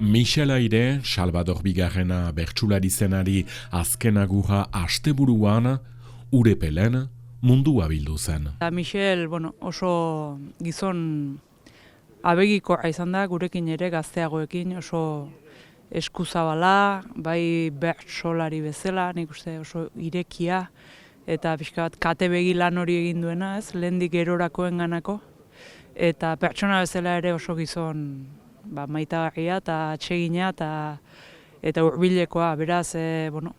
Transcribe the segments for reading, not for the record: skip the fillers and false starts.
Michel Aire, Salvador Bigarrena bertsulari zenari azken agurra asteburuan, Urepelen mundua bildu zen. Michel, oso gizon abegikoa izan da, gurekin ere gazteagoekin oso eskuzabala, bai bertsolari bezala, nik uste oso irekia, eta pixka bat kate begi lan hori egin duena, ez, lehendik erorakoen ganako, eta pertsona bezala ere oso gizon maitagarria eta atsegina eta hurbilekoa, beraz,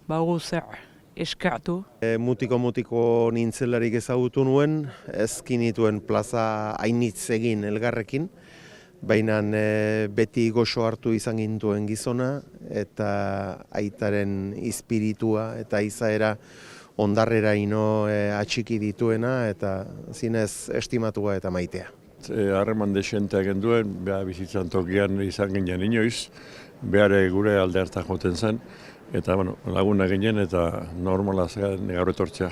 badugu zer eskertu. Mutiko nintzelarik ezagutu nuen, ezkin nituen plaza hainitz egin elgarrekin, baina beti goxo hartu izan gintuen gizona, eta aitaren izpiritua eta izaera ondarrera ino atxiki dituena, eta zinez estimatua eta maitea. Harreman desenteak genduen, bizitzan tokian izan ginen inoiz, behar gure alde hartan joten zen, eta laguna ginen eta normala zen gaur etortzea.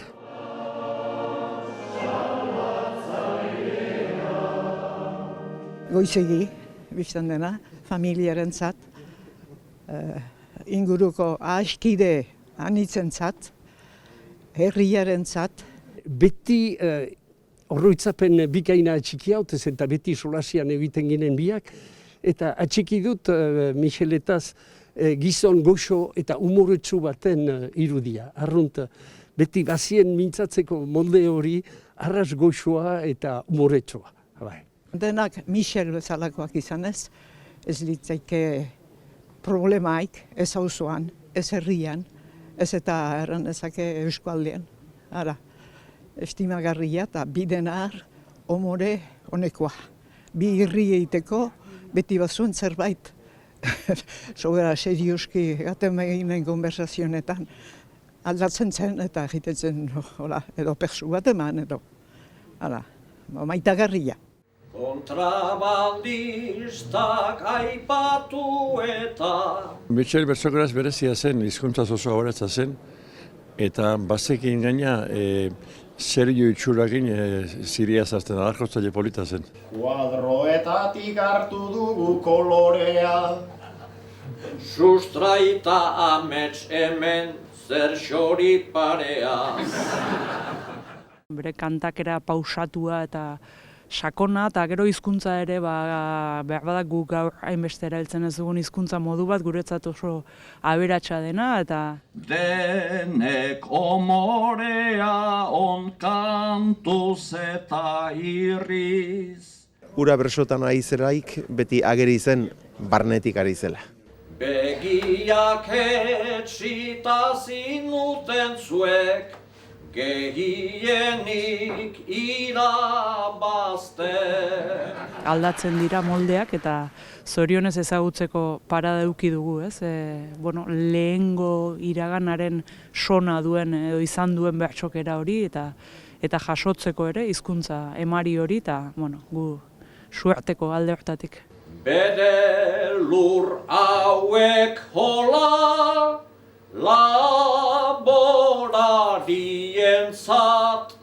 Goizegi, biztan dena, familiarentzat, inguruko ahaskide anitzentzat, herriarentzat. Beti horroitzapen bikaina atxiki hautez eta beti solasian egiten ginen biak, eta atxiki dut Micheletaz gizon goxo eta umoretsu baten irudia. Arrunt, beti bazien mintzatzeko molde hori arras goxoa eta umoretsua. Denak Michel bezalakoak izanez, ez litzaike problemaik, ez auzoan, ez herrian, ez eta erran ezake euskaldean. Ara, estimagarria eta bidenar omore honekoa. Bi irri egiteko, beti bazuen zerbait, sobera serioski gaten eginen konversazionetan, aldatzen zen eta egiten zen edo persu bat eman edo. Maitagarria. Kontrabandistak aipatu eta... Michel bertsokaraz berezia zen, hizkuntza oso aberatsa zen, eta bazekin gaina serio itxurakin ziria zazten, adarkotzaile polita zen. Kuadroetatik hartu dugu kolorea, sustraita amets hemen zer xori parea. Bere kantakera pausatua eta sakona, eta gero hizkuntza ere behar badak guk gaur hainbeste erabiltzen ez dugun hizkuntza modu bat guretzat oso aberatsa dena, eta... Denek omorea on kantuz eta irriz. Ura bersotan ari zelaik beti ageri zen barnetik ari zela. Begiak etxita zinuten zuek, gehienik irabazte. Aldatzen dira moldeak eta zorionez ezagutzeko parada eduki dugu, ez? Lehengo iraganaren sona duen edo izan duen bertsokera hori eta jasotzeko ere hizkuntza emari hori eta gu suerteko alde hortatik. Bere lur hauek hola, laborarientzat.